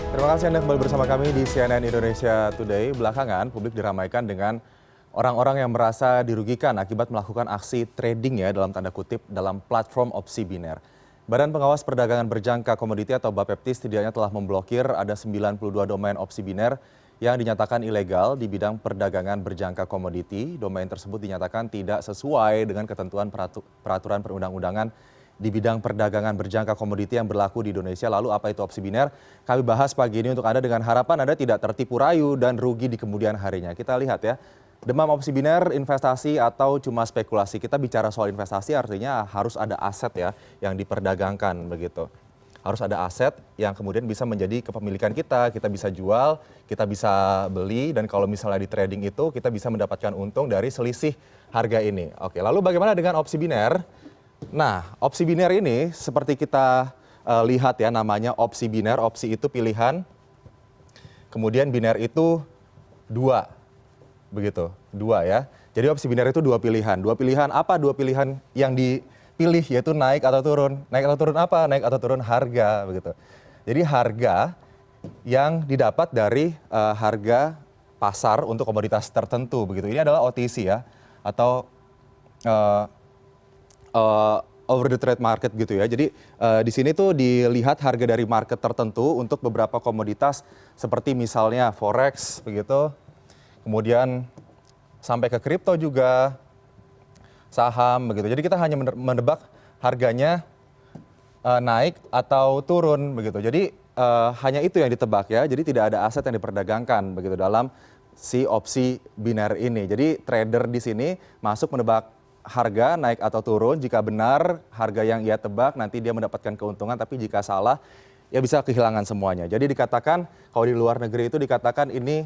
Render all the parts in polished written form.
Terima kasih Anda kembali bersama kami di CNN Indonesia Today. Belakangan, publik diramaikan dengan orang-orang yang merasa dirugikan akibat melakukan aksi trading ya dalam tanda kutip dalam platform opsi biner. Badan Pengawas Perdagangan Berjangka Komoditi atau Bapepti setidaknya telah memblokir ada 92 domain opsi biner yang dinyatakan ilegal di bidang perdagangan berjangka komoditi. Domain tersebut dinyatakan tidak sesuai dengan ketentuan peraturan perundang-undangan di bidang perdagangan berjangka komoditi yang berlaku di Indonesia. Lalu apa itu opsi biner? Kami bahas pagi ini untuk Anda dengan harapan Anda tidak tertipu rayu dan rugi di kemudian harinya. Kita lihat ya, demam opsi biner, investasi atau cuma spekulasi. Kita bicara soal investasi artinya harus ada aset ya yang diperdagangkan begitu. Harus ada aset yang kemudian bisa menjadi kepemilikan kita bisa jual, kita bisa beli, dan kalau misalnya di trading itu kita bisa mendapatkan untung dari selisih harga ini. Oke, lalu bagaimana dengan opsi biner? Nah, opsi biner ini seperti kita lihat ya, namanya opsi biner. Opsi itu pilihan, kemudian biner itu dua, begitu, dua ya. Jadi opsi biner itu dua pilihan. Dua pilihan apa? Dua pilihan yang dipilih yaitu naik atau turun. Naik atau turun apa? Naik atau turun harga, begitu. Jadi harga yang didapat dari harga pasar untuk komoditas tertentu, begitu. Ini adalah OTC ya, atau over the trade market gitu ya. Jadi di sini tuh dilihat harga dari market tertentu untuk beberapa komoditas seperti misalnya forex begitu. Kemudian sampai ke kripto juga, saham begitu. Jadi kita hanya menebak harganya naik atau turun begitu. Jadi hanya itu yang ditebak ya. Jadi tidak ada aset yang diperdagangkan begitu dalam si opsi biner ini. Jadi trader di sini masuk menebak harga naik atau turun. Jika benar harga yang ia tebak nanti dia mendapatkan keuntungan, tapi jika salah ya bisa kehilangan semuanya. Jadi dikatakan kalau di luar negeri itu dikatakan ini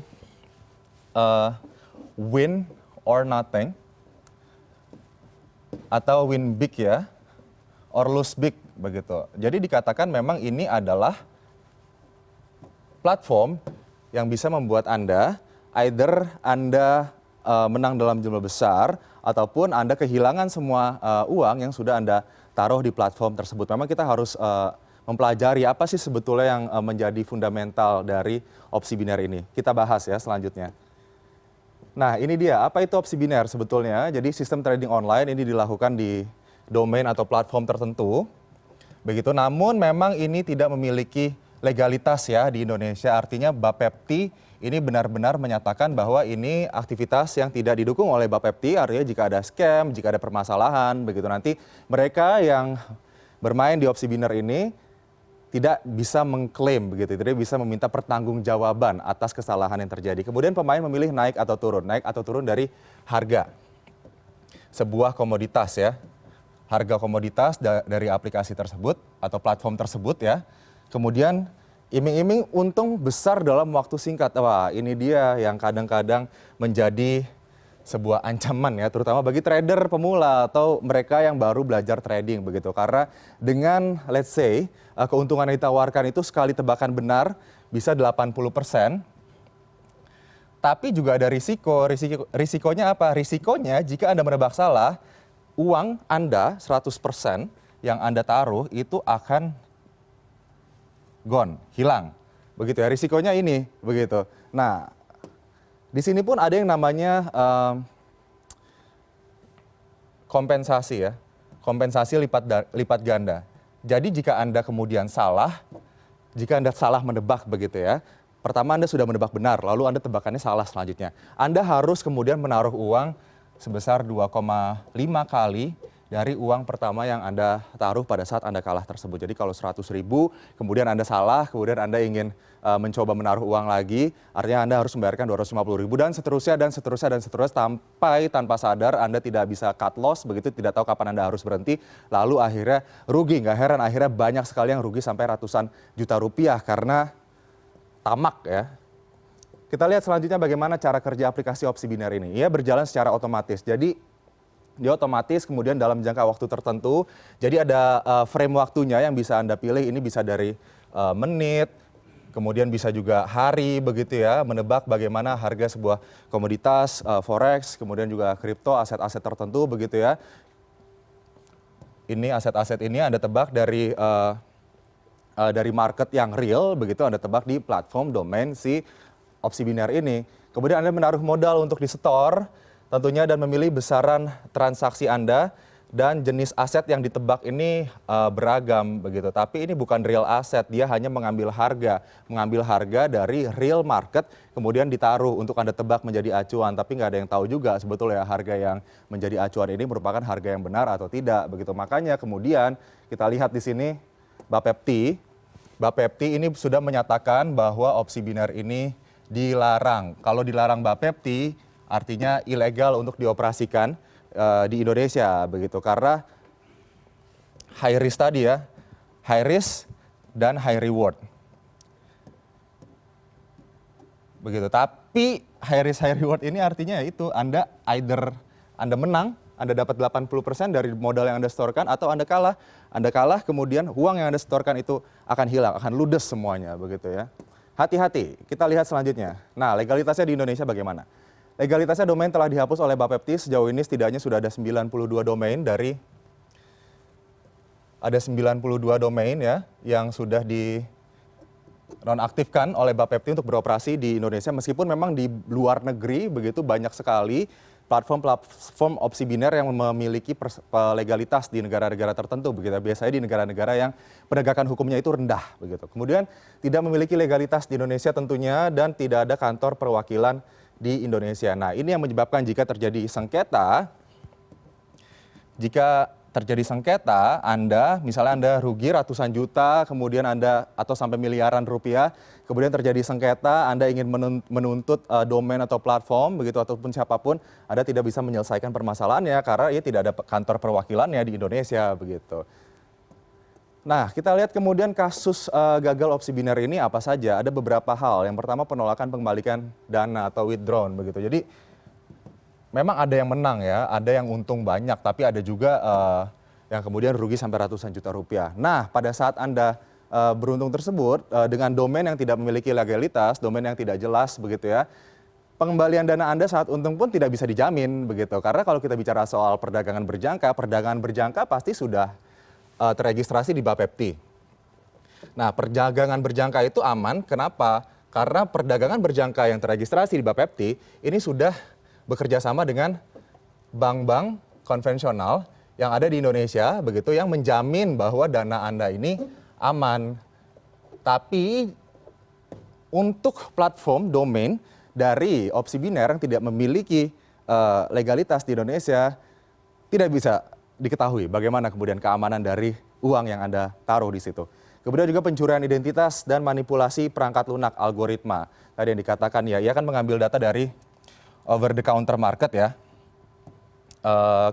win or nothing atau win big ya, or lose big begitu. Jadi dikatakan memang ini adalah platform yang bisa membuat Anda either Anda menang dalam jumlah besar ataupun Anda kehilangan semua uang yang sudah Anda taruh di platform tersebut. Memang kita harus mempelajari apa sih sebetulnya yang menjadi fundamental dari opsi biner ini. Kita bahas ya selanjutnya. Nah, ini dia, apa itu opsi biner sebetulnya? Jadi sistem trading online ini dilakukan di domain atau platform tertentu. Begitu, namun memang ini tidak memiliki legalitas ya di Indonesia. Artinya Bapepti ini benar-benar menyatakan bahwa ini aktivitas yang tidak didukung oleh Bapepti. Artinya jika ada scam, jika ada permasalahan, begitu nanti mereka yang bermain di opsi biner ini tidak bisa mengklaim begitu, tidak bisa meminta pertanggungjawaban atas kesalahan yang terjadi. Kemudian pemain memilih naik atau turun dari harga sebuah komoditas ya. Harga komoditas dari aplikasi tersebut atau platform tersebut ya. Kemudian iming-iming untung besar dalam waktu singkat. Wah, ini dia yang kadang-kadang menjadi sebuah ancaman ya, terutama bagi trader pemula atau mereka yang baru belajar trading begitu. Karena dengan let's say keuntungan yang ditawarkan itu sekali tebakan benar bisa 80%. Tapi juga ada risiko. Risikonya apa? Risikonya jika Anda menebak salah, uang Anda 100% yang Anda taruh itu akan gone, hilang. Begitu ya, risikonya ini begitu. Nah, di sini pun ada yang namanya kompensasi ya. Kompensasi lipat ganda. Jadi jika Anda kemudian salah, jika Anda salah menebak begitu ya. Pertama Anda sudah menebak benar, lalu Anda tebakannya salah selanjutnya. Anda harus kemudian menaruh uang sebesar 2,5 kali dari uang pertama yang Anda taruh pada saat Anda kalah tersebut. Jadi kalau 100.000, kemudian Anda salah, kemudian Anda ingin mencoba menaruh uang lagi, artinya Anda harus membayarkan 250.000 dan seterusnya sampai tanpa sadar Anda tidak bisa cut loss, begitu tidak tahu kapan Anda harus berhenti, lalu akhirnya rugi. Nggak heran akhirnya banyak sekali yang rugi sampai ratusan juta rupiah karena tamak ya. Kita lihat selanjutnya bagaimana cara kerja aplikasi opsi biner ini. Ia berjalan secara otomatis. Jadi dia otomatis kemudian dalam jangka waktu tertentu. Jadi ada frame waktunya yang bisa Anda pilih. Ini bisa dari menit, kemudian bisa juga hari begitu ya. Menebak bagaimana harga sebuah komoditas, forex, kemudian juga kripto, aset-aset tertentu begitu ya. Ini aset-aset ini Anda tebak dari dari market yang real, begitu Anda tebak di platform domain si opsi biner ini. Kemudian Anda menaruh modal untuk di-store tentunya dan memilih besaran transaksi Anda dan jenis aset yang ditebak ini beragam begitu. Tapi ini bukan real aset, dia hanya mengambil harga dari real market kemudian ditaruh untuk Anda tebak menjadi acuan. Tapi nggak ada yang tahu juga sebetulnya harga yang menjadi acuan ini merupakan harga yang benar atau tidak begitu. Makanya kemudian kita lihat di sini Bapepti ini sudah menyatakan bahwa opsi biner ini dilarang. Kalau dilarang Bapepti artinya ilegal untuk dioperasikan di Indonesia begitu, karena high risk tadi ya, high risk dan high reward begitu. Tapi high risk high reward ini artinya itu Anda menang, Anda dapat 80% dari modal yang Anda setorkan, atau Anda kalah kemudian uang yang Anda setorkan itu akan hilang, akan ludes semuanya begitu ya. Hati-hati, kita lihat selanjutnya. Nah, legalitasnya di Indonesia bagaimana? Legalitasnya domain telah dihapus oleh Bapepti. Sejauh ini setidaknya sudah ada 92 domain ya yang sudah nonaktifkan oleh Bapepti untuk beroperasi di Indonesia, meskipun memang di luar negeri begitu banyak sekali platform opsi biner yang memiliki legalitas di negara-negara tertentu begitu. Biasanya di negara-negara yang penegakan hukumnya itu rendah begitu. Kemudian tidak memiliki legalitas di Indonesia tentunya dan tidak ada kantor perwakilan di Indonesia. Nah, ini yang menyebabkan jika terjadi sengketa, misalnya Anda rugi ratusan juta, kemudian atau sampai miliaran rupiah, kemudian terjadi sengketa, Anda ingin menuntut domain atau platform begitu ataupun siapapun, Anda tidak bisa menyelesaikan permasalahannya karena tidak ada kantor perwakilannya di Indonesia begitu. Nah, kita lihat kemudian kasus gagal opsi biner ini apa saja. Ada beberapa hal. Yang pertama, penolakan pengembalikan dana atau withdrawn begitu. Jadi memang ada yang menang ya, ada yang untung banyak, tapi ada juga yang kemudian rugi sampai ratusan juta rupiah. Nah, pada saat Anda beruntung tersebut dengan domain yang tidak memiliki legalitas, domain yang tidak jelas begitu ya, pengembalian dana Anda saat untung pun tidak bisa dijamin begitu. Karena kalau kita bicara soal perdagangan berjangka pasti sudah terregistrasi di Bapepti. Nah, perdagangan berjangka itu aman. Kenapa? Karena perdagangan berjangka yang terregistrasi di Bapepti ini sudah bekerja sama dengan bank-bank konvensional yang ada di Indonesia begitu, yang menjamin bahwa dana Anda ini aman. Tapi untuk platform domain dari opsi biner yang tidak memiliki legalitas di Indonesia, tidak bisa diketahui bagaimana kemudian keamanan dari uang yang Anda taruh di situ. Kemudian juga pencurian identitas dan manipulasi perangkat lunak algoritma. Tadi yang dikatakan ya, ia akan mengambil data dari over the counter market ya.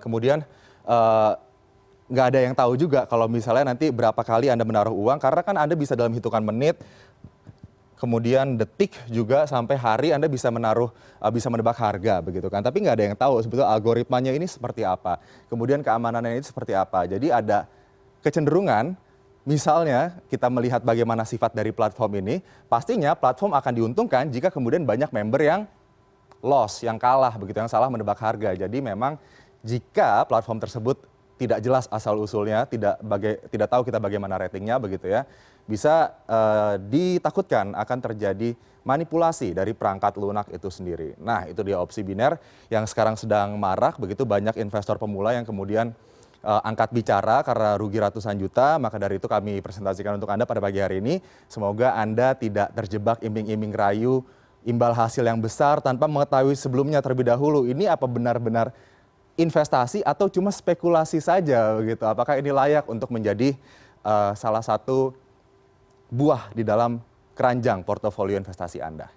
Kemudian nggak ada yang tahu juga kalau misalnya nanti berapa kali Anda menaruh uang, karena kan Anda bisa dalam hitungan menit, kemudian detik juga sampai hari Anda bisa menebak harga begitu kan. Tapi nggak ada yang tahu sebetulnya algoritmanya ini seperti apa. Kemudian keamanannya ini seperti apa. Jadi ada kecenderungan, misalnya kita melihat bagaimana sifat dari platform ini, pastinya platform akan diuntungkan jika kemudian banyak member yang loss, yang kalah begitu, yang salah menebak harga. Jadi memang jika platform tersebut tidak jelas asal-usulnya, tidak tahu kita bagaimana ratingnya begitu ya, bisa ditakutkan akan terjadi manipulasi dari perangkat lunak itu sendiri. Nah, itu dia opsi biner yang sekarang sedang marak begitu, banyak investor pemula yang kemudian angkat bicara karena rugi ratusan juta. Maka dari itu kami presentasikan untuk Anda pada pagi hari ini. Semoga Anda tidak terjebak iming-iming rayu imbal hasil yang besar tanpa mengetahui sebelumnya terlebih dahulu ini apa benar-benar investasi atau cuma spekulasi saja begitu. Apakah ini layak untuk menjadi salah satu buah di dalam keranjang portofolio investasi Anda?